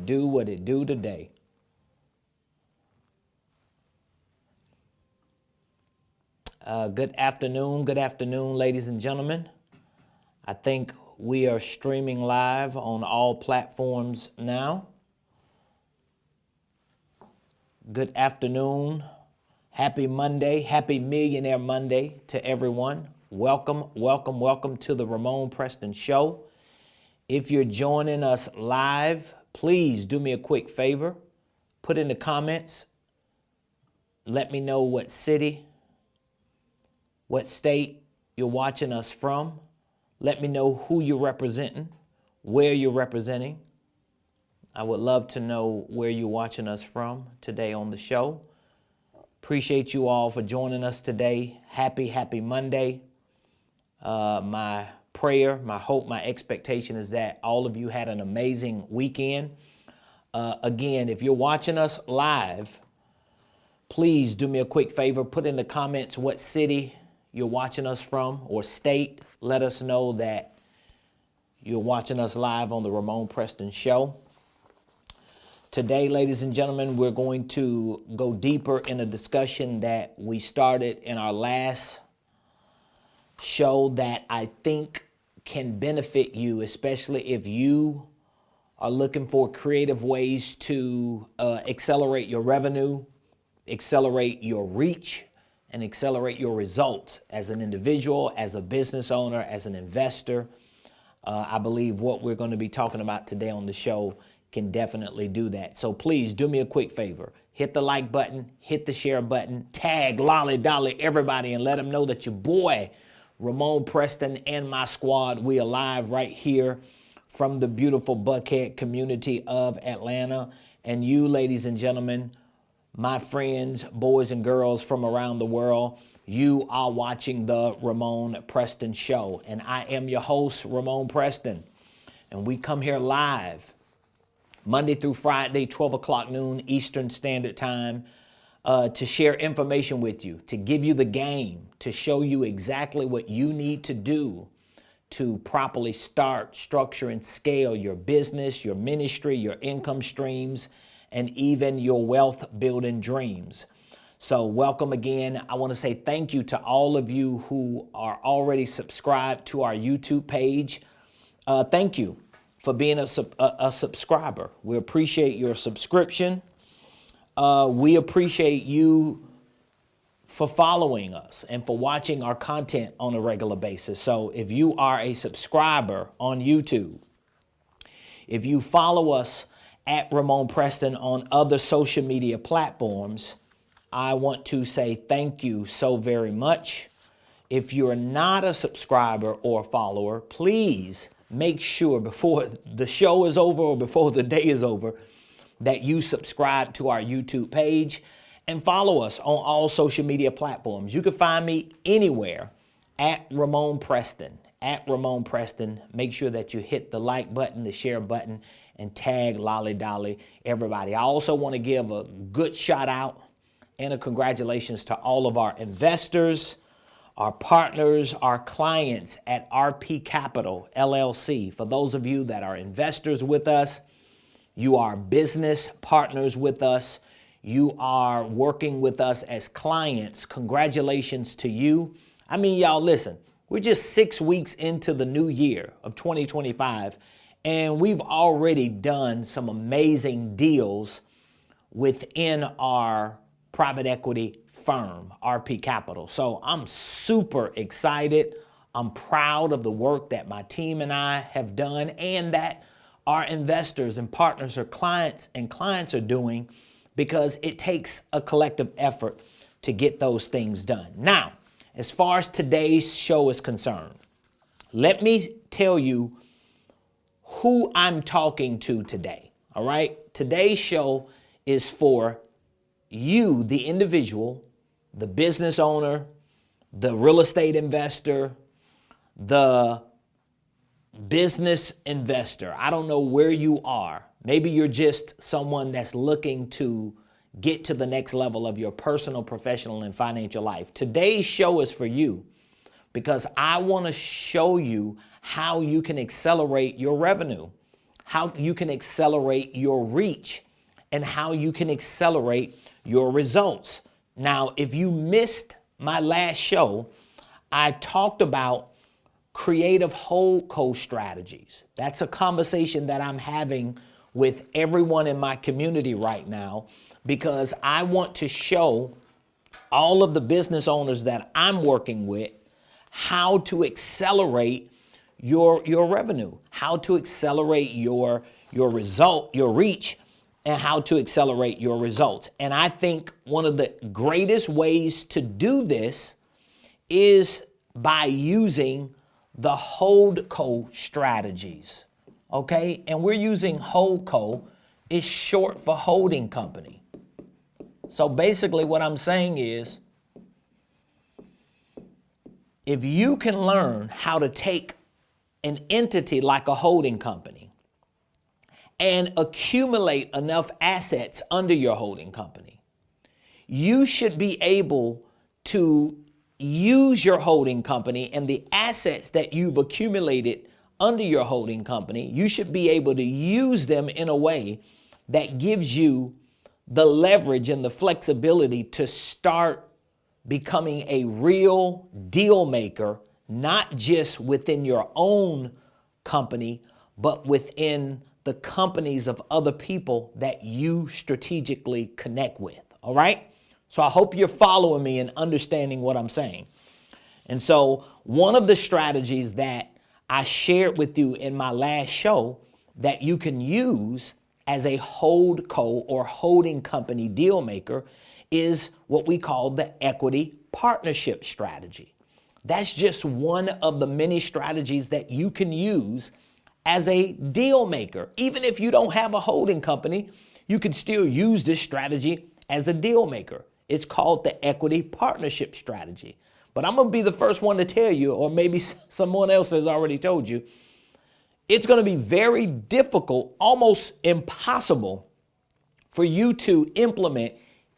do what it do today. Good afternoon, ladies and gentlemen. I think we are streaming live on all platforms now. Good afternoon. Happy Monday. Happy Millionaire Monday to everyone. Welcome, welcome, welcome to the Ramon Preston Show. If you're joining us live, please do me a quick favor. Put in the comments. Let me know what city, what state you're watching us from. Let me know who you're representing, where you're representing. I would love to know where you're watching us from today on the show. Appreciate you all for joining us today. Happy Monday. My prayer, my hope, my expectation is that all of you had an amazing weekend. Again, if you're watching us live, please do me a quick favor. Put in the comments what city you're watching us from or state. Let us know that you're watching us live on the Ramon Preston Show. Today, ladies and gentlemen, we're going to go deeper in a discussion that we started in our last show that I think can benefit you, especially if you are looking for creative ways to accelerate your revenue, accelerate your reach, and accelerate your results as an individual, as a business owner, as an investor. I believe what we're going to be talking about today on the show can definitely do that. So please do me a quick favor. Hit the like button, hit the share button, tag Lolly Dolly everybody and let them know that your boy, Ramon Preston and my squad, we are live right here from the beautiful Buckhead community of Atlanta. And you, ladies and gentlemen, my friends, boys and girls from around the world, you are watching the Ramon Preston Show. And I am your host, Ramon Preston. And we come here live Monday through Friday, 12 o'clock noon Eastern Standard Time, to share information with you, to give you the game, to show you exactly what you need to do to properly start, structure, and scale your business, your ministry, your income streams, and even your wealth building dreams. So welcome again. I want to say thank you to all of you who are already subscribed to our YouTube page. Thank you for being a subscriber. We appreciate your subscription. We appreciate you for following us and for watching our content on a regular basis. So if you are a subscriber on YouTube, if you follow us at Ramon Preston on other social media platforms, I want to say thank you so very much. If you're not a subscriber or a follower, please make sure before the show is over or before the day is over that you subscribe to our YouTube page and follow us on all social media platforms. You can find me anywhere at Ramon Preston, Make sure that you hit the like button, the share button, and tag Lolly Dolly everybody. I also want to give a good shout out and a congratulations to all of our investors, our partners, our clients at RP Capital, LLC. For those of you that are investors with us, you are business partners with us, you are working with us as clients, congratulations to you. I mean, y'all, listen, we're just 6 weeks into the new year of 2025, and we've already done some amazing deals within our private equity firm, RP Capital. So I'm super excited. I'm proud of the work that my team and I have done and that our investors and partners or clients are doing, because it takes a collective effort to get those things done. Now, as far as today's show is concerned, let me tell you who I'm talking to today, all right? Today's show is for you, the individual, the business owner, the real estate investor, the business investor. I don't know where you are. Maybe you're just someone that's looking to get to the next level of your personal, professional, and financial life. Today's show is for you because I want to show you how you can accelerate your revenue, how you can accelerate your reach, and how you can accelerate your results. Now, if you missed my last show, I talked about creative HoldCo strategies. That's a conversation that I'm having with everyone in my community right now, because I want to show all of the business owners that I'm working with how to accelerate your revenue, how to accelerate your result, your reach, and how to accelerate your results. And I think one of the greatest ways to do this is by using the HoldCo strategies. Okay? And we're using HoldCo, is short for holding company. So basically what I'm saying is, if you can learn how to take an entity like a holding company and accumulate enough assets under your holding company, you should be able to use your holding company and the assets that you've accumulated under your holding company. You should be able to use them in a way that gives you the leverage and the flexibility to start becoming a real deal maker, not just within your own company, but within the companies of other people that you strategically connect with. All right? So I hope you're following me and understanding what I'm saying. And so one of the strategies that I shared with you in my last show that you can use as a HoldCo or holding company deal maker is what we call the equity partnership strategy. That's just one of the many strategies that you can use as a deal maker. Even if you don't have a holding company, you can still use this strategy as a deal maker. It's called the equity partnership strategy. But I'm going to be the first one to tell you, or maybe someone else has already told you, it's going to be very difficult, almost impossible, for you to implement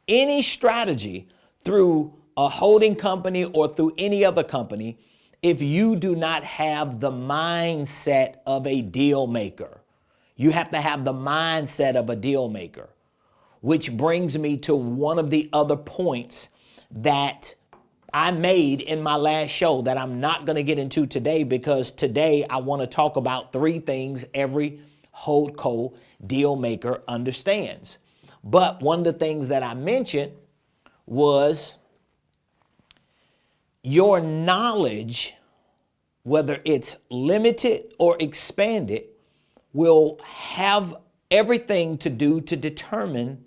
any strategy through a holding company or through any other company if you do not have the mindset of a deal maker. You have to have the mindset of a deal maker, which brings me to one of the other points that I made in my last show that I'm not going to get into today, because today I want to talk about 3 things every HoldCo deal maker understands. But one of the things that I mentioned was your knowledge, whether it's limited or expanded, will have everything to do to determine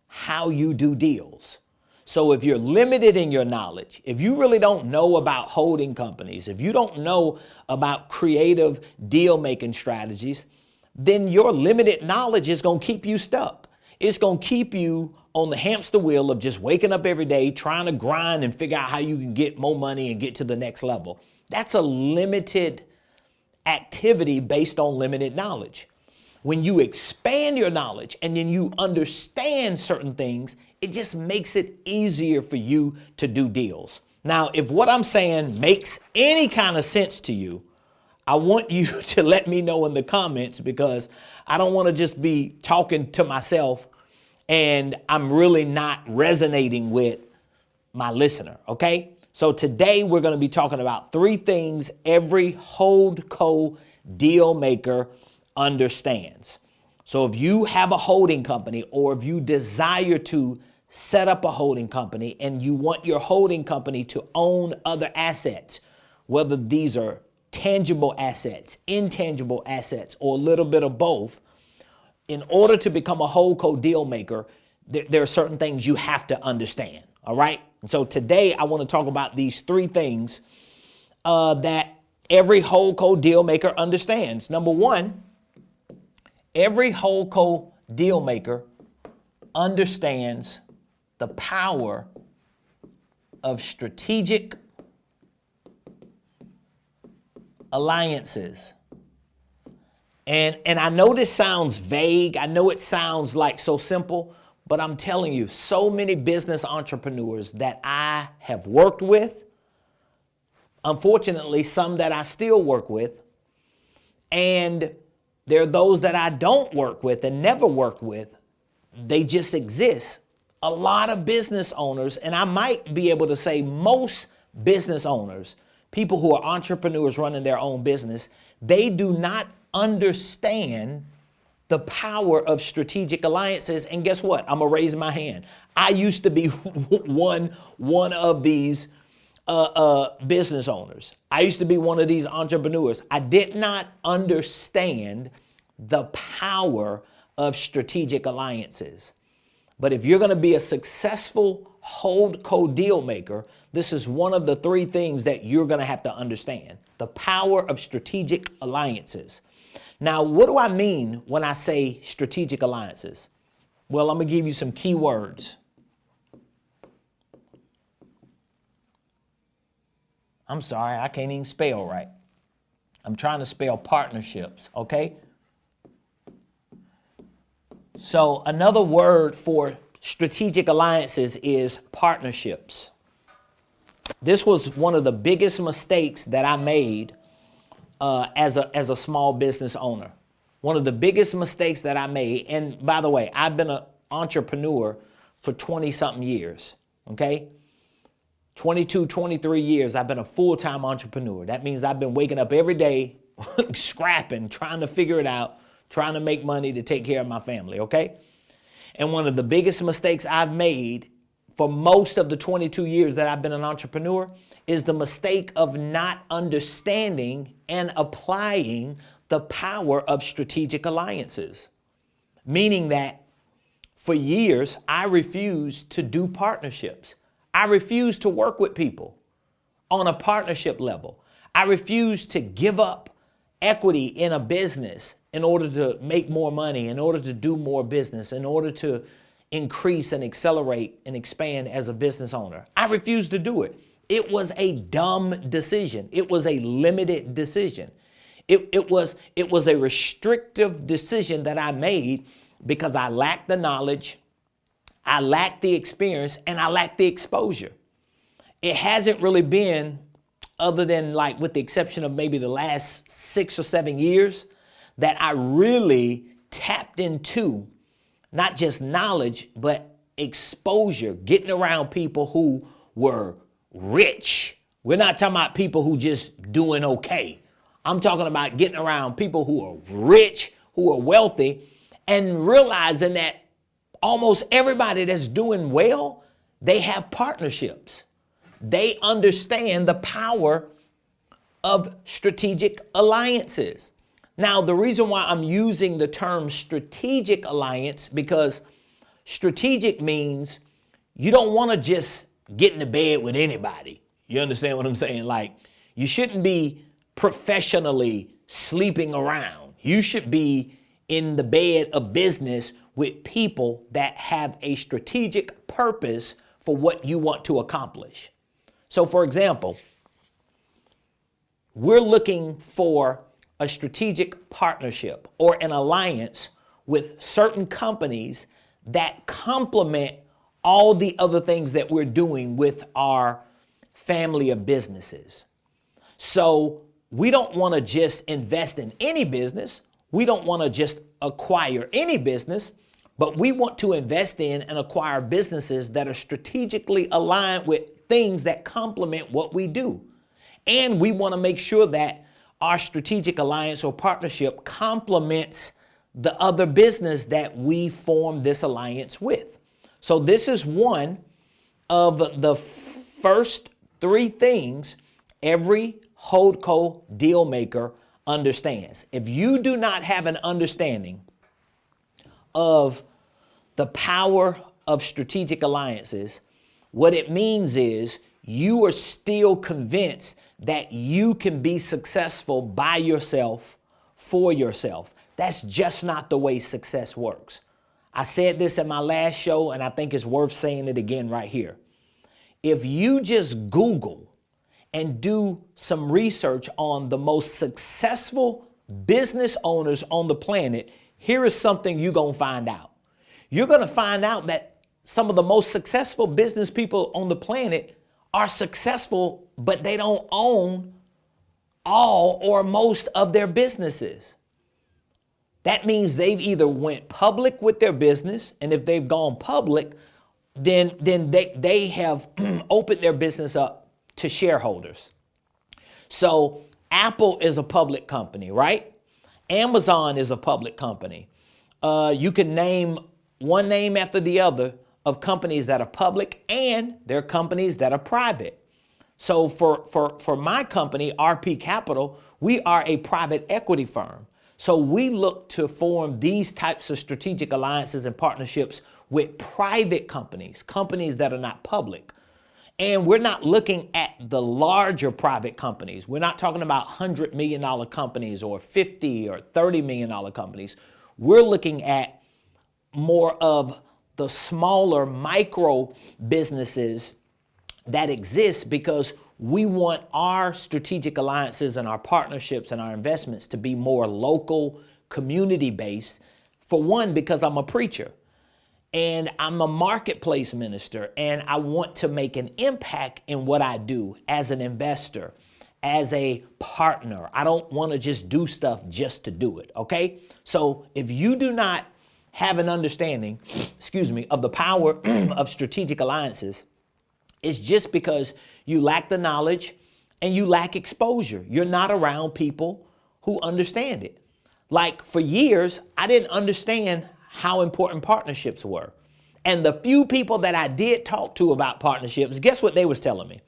how you do deals. So if you're limited in your knowledge, if you really don't know about holding companies, if you don't know about creative deal making strategies, then your limited knowledge is going to keep you stuck. It's going to keep you on the hamster wheel of just waking up every day, trying to grind and figure out how you can get more money and get to the next level. That's a limited activity based on limited knowledge. When you expand your knowledge and then you understand certain things, it just makes it easier for you to do deals. Now, if what I'm saying makes any kind of sense to you, I want you to let me know in the comments, because I don't want to just be talking to myself and I'm really not resonating with my listener, okay? So today we're going to be talking about 3 things every HoldCo deal maker understands. So if you have a holding company, or if you desire to set up a holding company and you want your holding company to own other assets, whether these are tangible assets, intangible assets, or a little bit of both, in order to become a HoldCo deal maker, there are certain things you have to understand. All right. And so today I want to talk about these 3 things that every HoldCo deal maker understands. Number 1, every HoldCo deal maker understands the power of strategic alliances. And I know this sounds vague. I know it sounds like so simple, but I'm telling you, so many business entrepreneurs that I have worked with, unfortunately, some that I still work with, and There are those that I don't work with and never work with. They just exist. A lot of business owners, and I might be able to say most business owners, people who are entrepreneurs running their own business, they do not understand the power of strategic alliances. And guess what? I'm gonna raise my hand. I used to be one of these business owners. I used to be one of these entrepreneurs. I did not understand the power of strategic alliances. But if you're going to be a successful HoldCo deal maker, this is one of the three things that you're going to have to understand: the power of strategic alliances. Now, what do I mean when I say strategic alliances? Well, I'm going to give you some key words. I'm sorry, I can't even spell right. I'm trying to spell partnerships, okay? So another word for strategic alliances is partnerships. This was one of the biggest mistakes that I made as a small business owner. One of the biggest mistakes that I made, and by the way, I've been an entrepreneur for 20-something years, okay? 22, 23 years, I've been a full-time entrepreneur. That means I've been waking up every day, scrapping, trying to figure it out, trying to make money to take care of my family, okay? And one of the biggest mistakes I've made for most of the 22 years that I've been an entrepreneur is the mistake of not understanding and applying the power of strategic alliances. Meaning that for years, I refused to do partnerships. I refused to work with people on a partnership level. I refused to give up equity in a business in order to make more money, in order to do more business, in order to increase and accelerate and expand as a business owner. I refused to do it. It was a dumb decision. It was a limited decision. It was a restrictive decision that I made because I lacked the knowledge, I lacked the experience, and I lacked the exposure. It hasn't really been, other than like with the exception of maybe the last 6 or 7 years, that I really tapped into not just knowledge, but exposure, getting around people who were rich. We're not talking about people who just doing okay. I'm talking about getting around people who are rich, who are wealthy, and realizing that almost everybody that's doing well, they have partnerships. They understand the power of strategic alliances. Now, the reason why I'm using the term strategic alliance, because strategic means you don't want to just get in the bed with anybody. You understand what I'm saying? Like, you shouldn't be professionally sleeping around. You should be in the bed of business with people that have a strategic purpose for what you want to accomplish. So, for example, we're looking for a strategic partnership or an alliance with certain companies that complement all the other things that we're doing with our family of businesses. So we don't want to just invest in any business. We don't want to just acquire any business, but we want to invest in and acquire businesses that are strategically aligned with things that complement what we do. And we want to make sure that our strategic alliance or partnership complements the other business that we form this alliance with. So this is one of the first 3 things every HoldCo deal maker understands. If you do not have an understanding of the power of strategic alliances, what it means is you are still convinced that you can be successful by yourself, for yourself. That's just not the way success works. I said this in my last show, and I think it's worth saying it again right here. If you just Google and do some research on the most successful business owners on the planet, here is something you're going to find out. You're going to find out that some of the most successful business people on the planet are successful, but they don't own all or most of their businesses. That means they've either went public with their business, and if they've gone public, then they have opened their business up to shareholders. So Apple is a public company, right? Amazon is a public company. You can name one name after the other of companies that are public, and there are companies that are private. So for my company, RP Capital, we are a private equity firm. So we look to form these types of strategic alliances and partnerships with private companies, companies that are not public. And we're not looking at the larger private companies. We're not talking about $100 million companies or $50 or $30 million companies. We're looking at more of the smaller micro businesses that exist, because we want our strategic alliances and our partnerships and our investments to be more local, community-based. For one, because I'm a preacher and I'm a marketplace minister, and I want to make an impact in what I do as an investor, as a partner. I don't want to just do stuff just to do it, okay? So if you do not have an understanding, of the power of strategic alliances, it's just because you lack the knowledge and you lack exposure. You're not around people who understand it. Like for years, I didn't understand how important partnerships were. And the few people that I did talk to about partnerships, guess what they was telling me?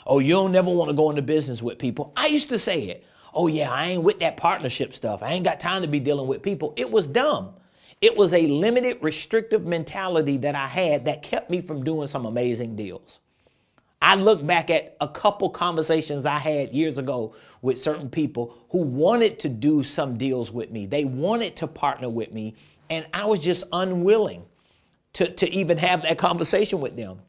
Oh, you don't never want to go into business with people. I used to say it. Oh yeah, I ain't with that partnership stuff. I ain't got time to be dealing with people. It was dumb. It was a limited, restrictive mentality that I had that kept me from doing some amazing deals. I look back at a couple conversations I had years ago with certain people who wanted to do some deals with me. They wanted to partner with me, and I was just unwilling to even have that conversation with them.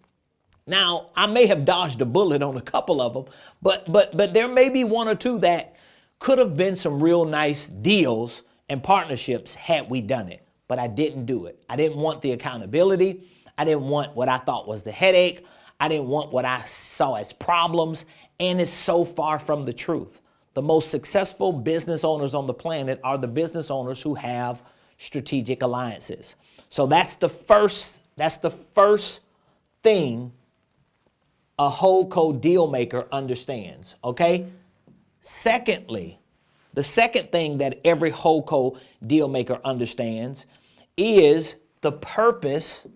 Now, I may have dodged a bullet on a couple of them, but there may be one or two that could have been some real nice deals and partnerships had we done it, but I didn't do it. I didn't want the accountability. I didn't want what I thought was the headache. I didn't want what I saw as problems, and it's so far from the truth. The most successful business owners on the planet are the business owners who have strategic alliances. So that's the first thing a HoldCo Dealmaker understands, okay? Secondly, the second thing that every HoldCo Dealmaker understands is the purpose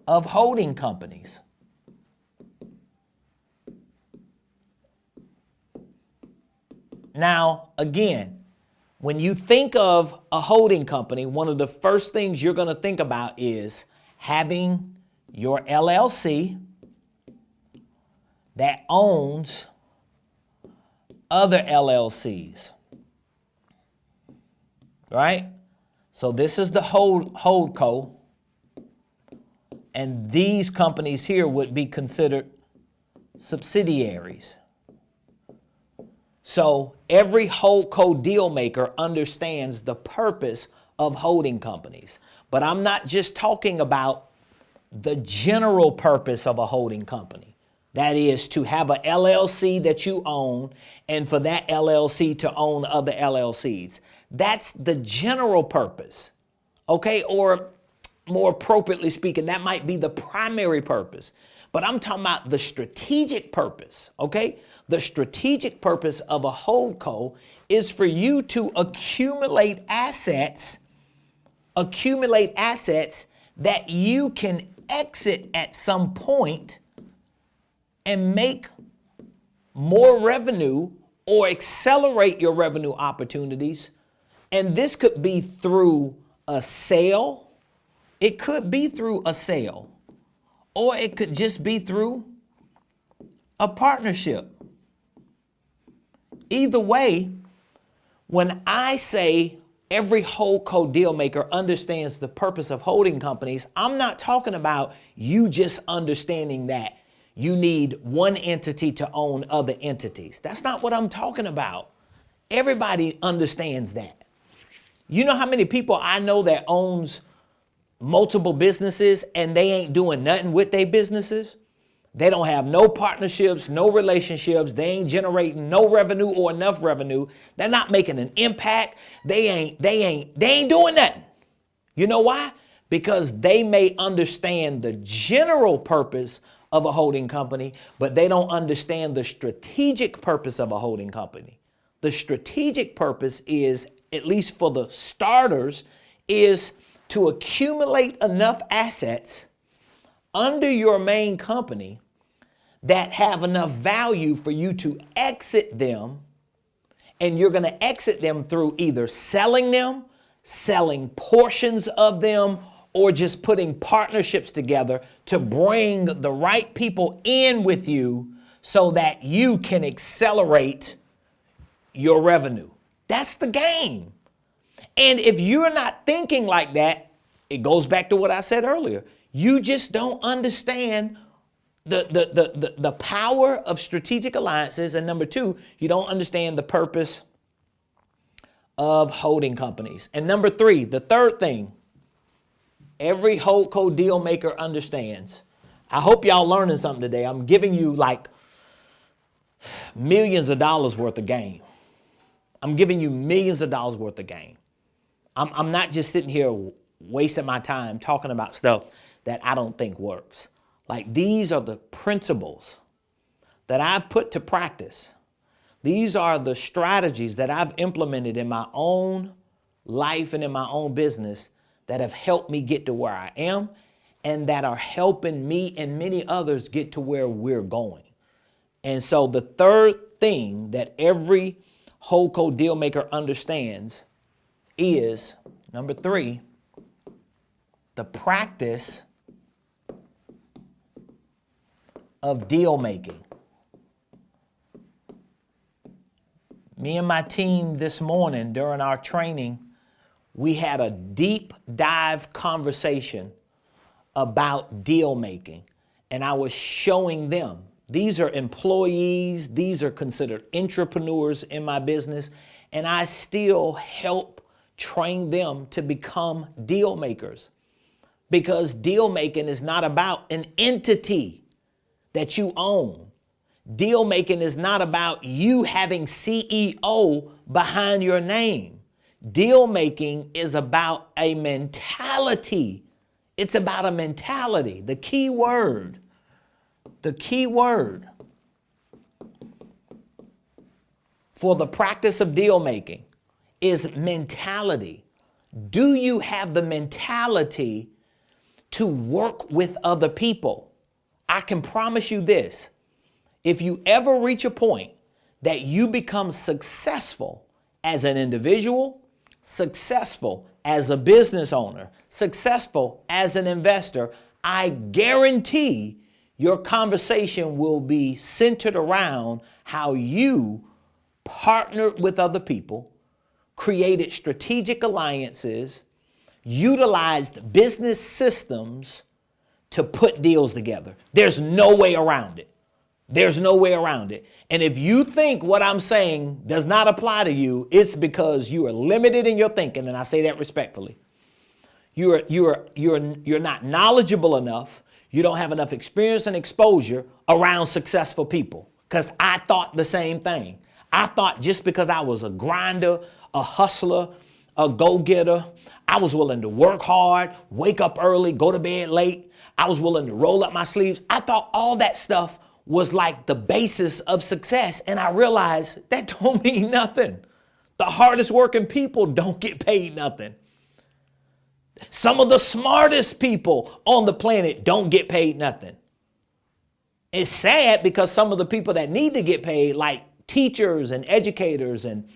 of holding companies. Now, again, when you think of a holding company, one of the first things you're going to think about is having your LLC that owns other LLCs, right? So this is the HoldCo, and these companies here would be considered subsidiaries. So every HoldCo Dealmaker understands the purpose of holding companies. But I'm not just talking about the general purpose of a holding company. That is to have a LLC that you own, and for that LLC to own other LLCs. That's the general purpose, okay? Or more appropriately speaking, that might be the primary purpose. But I'm talking about the strategic purpose, okay? The strategic purpose of a HoldCo is for you to accumulate assets that you can exit at some point and make more revenue or accelerate your revenue opportunities. And this could be through a sale. It could be through a sale, or it could just be through a partnership. Either way, when I say every HoldCo Dealmaker understands the purpose of holding companies, I'm not talking about you just understanding that you need one entity to own other entities. That's not what I'm talking about. Everybody understands that. You know how many people I know that owns multiple businesses and they ain't doing nothing with their businesses? They don't have no partnerships, no relationships. They ain't generating no revenue or enough revenue. They're not making an impact. They ain't doing nothing. You know why? Because they may understand the general purpose of a holding company, but they don't understand the strategic purpose of a holding company. The strategic purpose is, at least for the starters, is to accumulate enough assets under your main company that have enough value for you to exit them. And you're going to exit them through either selling them, selling portions of them, or just putting partnerships together to bring the right people in with you so that you can accelerate your revenue. That's the game. And if you're not thinking like that, it goes back to what I said earlier. You just don't understand the power of strategic alliances. And number two, you don't understand the purpose of holding companies. And number three, the third thing, every HoldCo deal maker understands. I hope y'all learning something today. I'm giving you like millions of dollars worth of game. I'm giving you millions of dollars worth of game. I'm not just sitting here wasting my time talking about stuff that I don't think works. Like, these are the principles that I've put to practice. These are the strategies that I've implemented in my own life and in my own business that have helped me get to where I am and that are helping me and many others get to where we're going. And so the third thing that every HoldCo deal maker understands is, number three, the practice of deal making. Me and my team this morning during our training, we had a deep dive conversation about deal making. And I was showing them, these are employees, these are considered entrepreneurs in my business, and I still help train them to become deal makers. Because deal making is not about an entity that you own. Deal making is not about you having CEO behind your name. Deal making is about a mentality. It's about a mentality. The key word for the practice of deal making is mentality. Do you have the mentality to work with other people? I can promise you this. If you ever reach a point that you become successful as an individual, successful as a business owner, successful as an investor, I guarantee your conversation will be centered around how you partnered with other people, created strategic alliances, utilized business systems to put deals together. There's no way around it. There's no way around it. And if you think what I'm saying does not apply to you, it's because you are limited in your thinking, and I say that respectfully. You're not knowledgeable enough. You don't have enough experience and exposure around successful people. Because I thought the same thing. I thought just because I was a grinder, a hustler, a go-getter, I was willing to work hard, wake up early, go to bed late. I was willing to roll up my sleeves. I thought all that stuff was like the basis of success. And I realized that don't mean nothing. The hardest working people don't get paid nothing. Some of the smartest people on the planet don't get paid nothing. It's sad because some of the people that need to get paid, like teachers and educators and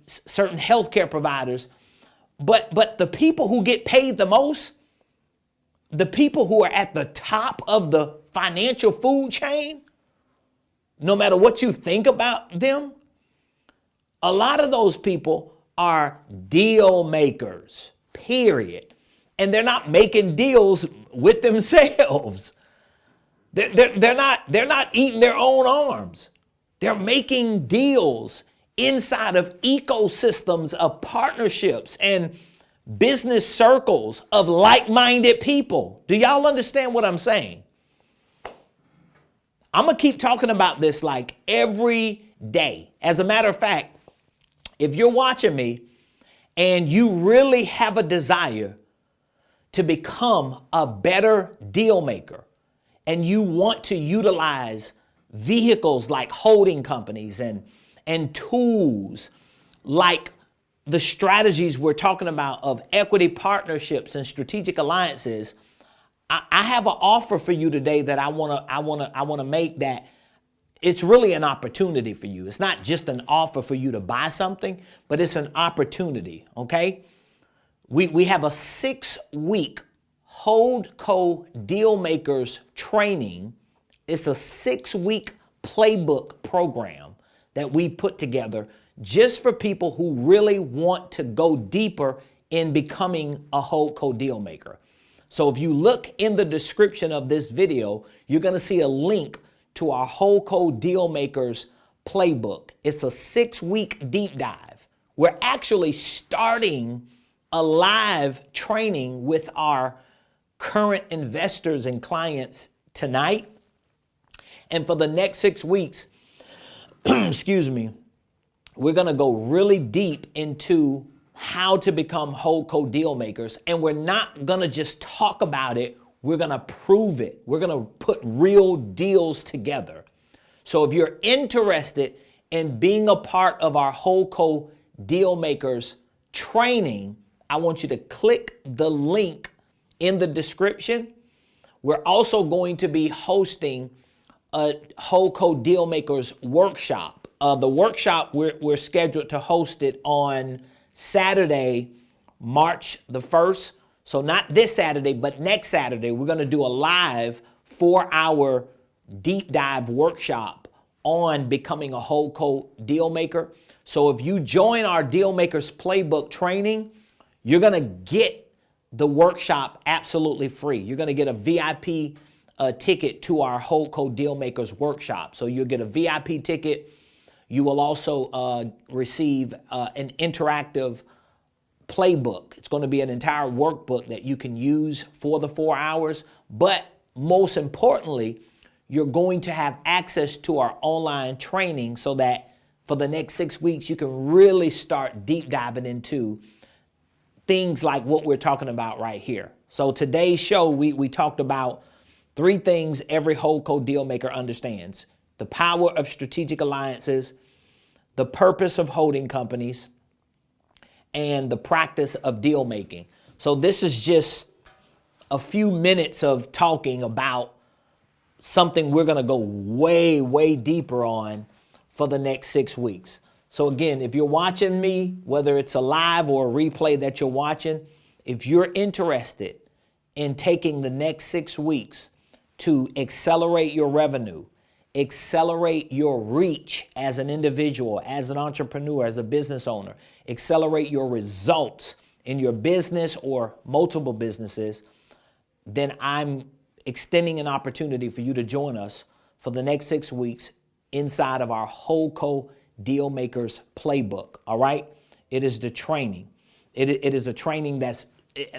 certain healthcare providers, but the people who get paid the most, the people who are at the top of the financial food chain, no matter what you think about them, a lot of those people are deal makers, period. And they're not making deals with themselves. They're not eating their own arms. They're making deals inside of ecosystems of partnerships and business circles of like-minded people. Do y'all understand what I'm saying? I'm going to keep talking about this like every day. As a matter of fact, if you're watching me and you really have a desire to become a better deal maker, and you want to utilize vehicles like holding companies and tools like the strategies we're talking about of equity partnerships and strategic alliances, I have an offer for you today that I want to make that it's really an opportunity for you. It's not just an offer for you to buy something, but it's an opportunity, okay? We have a 6-week HoldCo Dealmakers training. It's a 6-week Playbook program that we put together just for people who really want to go deeper in becoming a HoldCo Dealmaker. So if you look in the description of this video, you're going to see a link to our HoldCo Dealmakers Playbook. It's a 6-week deep dive. We're actually starting a live training with our current investors and clients tonight. And for the next 6 weeks, excuse me, we're going to go really deep into how to become HoldCo Dealmakers. And we're not going to just talk about it. We're going to prove it. We're going to put real deals together. So if you're interested in being a part of our HoldCo Dealmakers training, I want you to click the link in the description. We're also going to be hosting a HoldCo Dealmakers workshop. The workshop, we're scheduled to host it on Saturday, March the 1st. So not this Saturday, but next Saturday, we're going to do a live 4-hour deep dive workshop on becoming a HoldCo Dealmaker. So if you join our Dealmakers Playbook training, you're going to get the workshop absolutely free. You're going to get a VIP ticket to our HoldCo Dealmakers workshop. So you'll get a VIP ticket. You will also receive an interactive playbook. It's going to be an entire workbook that you can use for the 4 hours. But most importantly, you're going to have access to our online training so that for the next 6 weeks, you can really start deep diving into things like what we're talking about right here. So today's show, we talked about 3 things every HoldCo Dealmaker understands: the power of strategic alliances, the purpose of holding companies, and the practice of deal making. So this is just a few minutes of talking about something we're going to go way, way deeper on for the next 6 weeks. So again, if you're watching me, whether it's a live or a replay that you're watching, if you're interested in taking the next 6 weeks to accelerate your revenue, accelerate your reach as an individual, as an entrepreneur, as a business owner, accelerate your results in your business or multiple businesses, then I'm extending an opportunity for you to join us for the next 6 weeks inside of our HoldCo Dealmakers Playbook. All right. It is the training. It is a training that's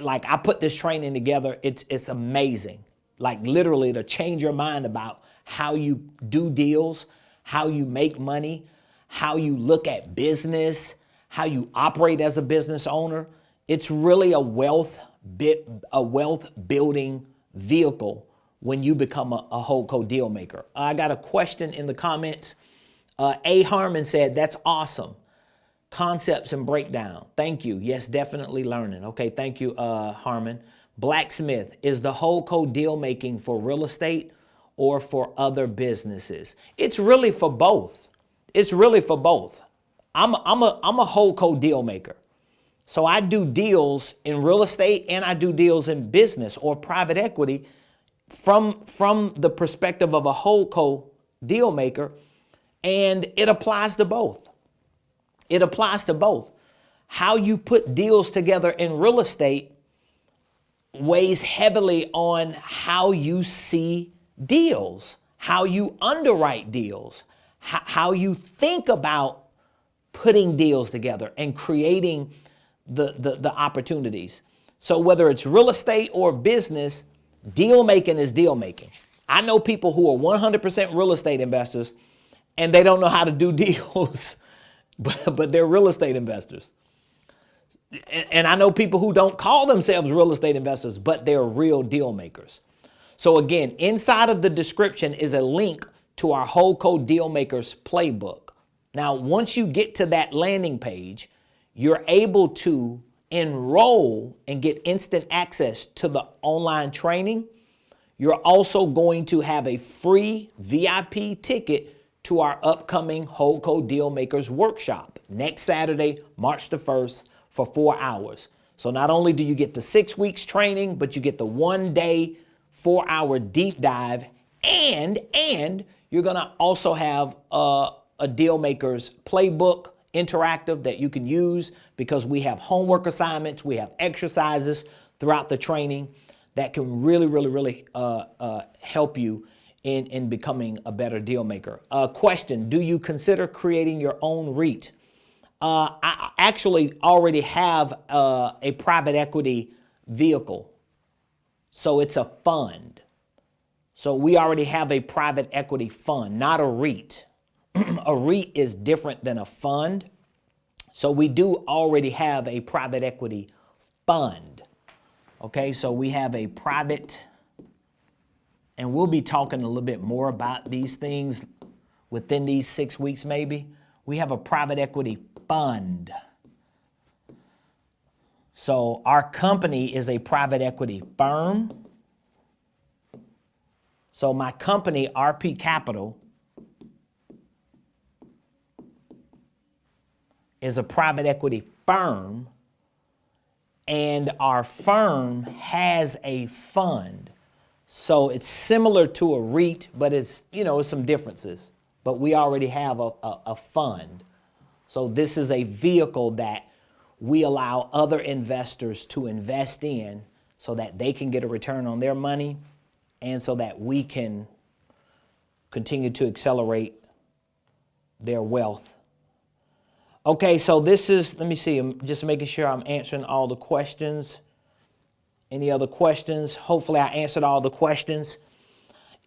like, I put this training together. It's amazing. Like literally to change your mind about how you do deals, how you make money, how you look at business, how you operate as a business owner. It's really a wealth building vehicle when you become a HoldCo Dealmaker. I got a question in the comments. A. Harmon said, "That's awesome. Concepts and breakdown. Thank you. Yes, definitely learning." Okay, thank you, Harmon. Blacksmith, is the HoldCo deal making for real estate or for other businesses? It's really for both. It's really for both. I'm a HoldCo deal maker. So I do deals in real estate and I do deals in business or private equity from the perspective of a HoldCo deal maker, and it applies to both. It applies to both. How you put deals together in real estate weighs heavily on how you see deals, how you underwrite deals, how you think about putting deals together and creating the opportunities. So whether it's real estate or business, deal making is deal making. I know people who are 100% real estate investors and they don't know how to do deals, but they're real estate investors. And I know people who don't call themselves real estate investors, but they're real deal makers. So again, inside of the description is a link to our HoldCo Dealmakers playbook. Now, once you get to that landing page, you're able to enroll and get instant access to the online training. You're also going to have a free VIP ticket to our upcoming HoldCo Dealmakers workshop next Saturday, March the 1st for 4 hours. So not only do you get the 6 weeks training, but you get the 1 day, 4-hour deep dive, and you're going to also have a Dealmakers playbook interactive that you can use, because we have homework assignments, we have exercises throughout the training that can really help you in becoming a better deal maker. Question, do you consider creating your own REIT? I actually already have a private equity vehicle. So it's a fund. So we already have a private equity fund, not a REIT. A REIT is different than a fund. So we do already have a private equity fund. Okay, so we have a private, and we'll be talking a little bit more about these things within these 6 weeks maybe. We have a private equity fund. So our company is a private equity firm. So my company, RP Capital, is a private equity firm, and our firm has a fund. So it's similar to a REIT, but it's, some differences. But we already have a fund. So this is a vehicle that we allow other investors to invest in so that they can get a return on their money and so that we can continue to accelerate their wealth. Okay, so this is, let me see, I'm just making sure I'm answering all the questions. Any other questions? Hopefully I answered all the questions.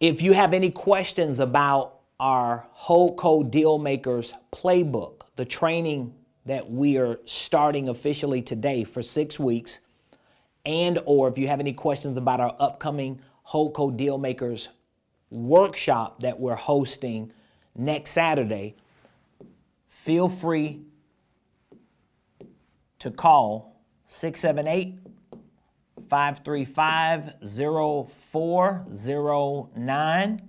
If you have any questions about our HoldCo Dealmakers playbook, the training that we are starting officially today for 6 weeks, and or if you have any questions about our upcoming HoldCo Dealmakers workshop that we're hosting next Saturday, feel free to call 678-535-0409.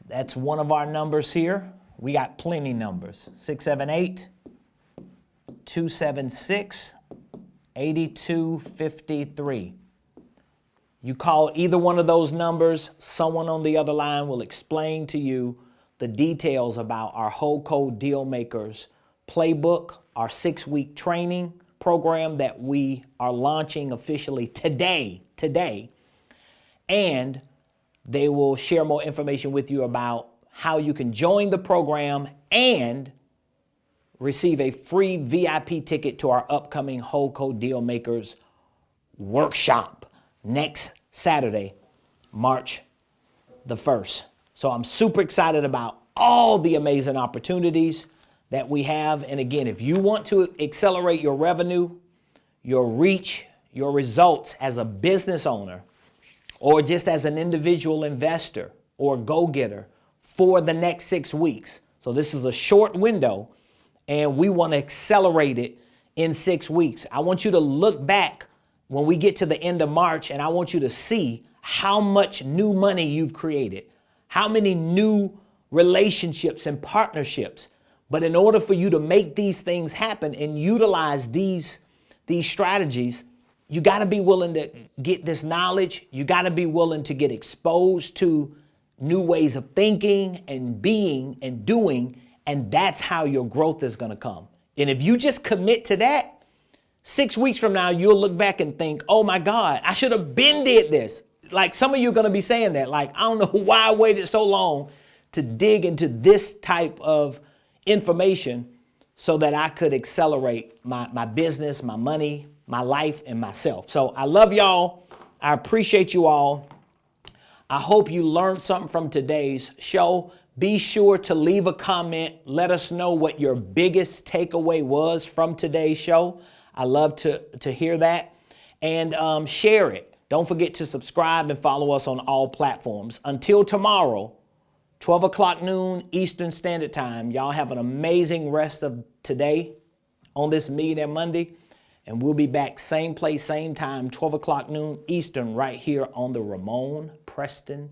That's one of our numbers here. We got plenty numbers. 678-276-8253. You call either one of those numbers, someone on the other line will explain to you the details about our HoldCo Dealmakers playbook, our 6-week training program that we are launching officially today. And they will share more information with you about how you can join the program and receive a free VIP ticket to our upcoming HoldCo Dealmakers workshop next Saturday, March the 1st. So I'm super excited about all the amazing opportunities that we have. And again, if you want to accelerate your revenue, your reach, your results as a business owner, or just as an individual investor or go-getter for the next 6 weeks. So this is a short window and we want to accelerate it in 6 weeks. I want you to look back when we get to the end of March, and I want you to see how much new money you've created, how many new relationships and partnerships. But in order for you to make these things happen and utilize these strategies, you got to be willing to get this knowledge. You got to be willing to get exposed to new ways of thinking and being and doing. And that's how your growth is going to come. And if you just commit to that, 6 weeks from now, you'll look back and think, oh my God, I should have been did this. Like some of you are going to be saying that, like, I don't know why I waited so long to dig into this type of information so that I could accelerate my business, my money, my life, and myself. So I love y'all. I appreciate you all. I hope you learned something from today's show. Be sure to leave a comment. Let us know what your biggest takeaway was from today's show. I love to hear that. And share it. Don't forget to subscribe and follow us on all platforms. Until tomorrow, 12 o'clock noon Eastern Standard Time. Y'all have an amazing rest of today on this Millionaire Monday. And we'll be back same place, same time, 12 o'clock noon Eastern, right here on the Ramon Preston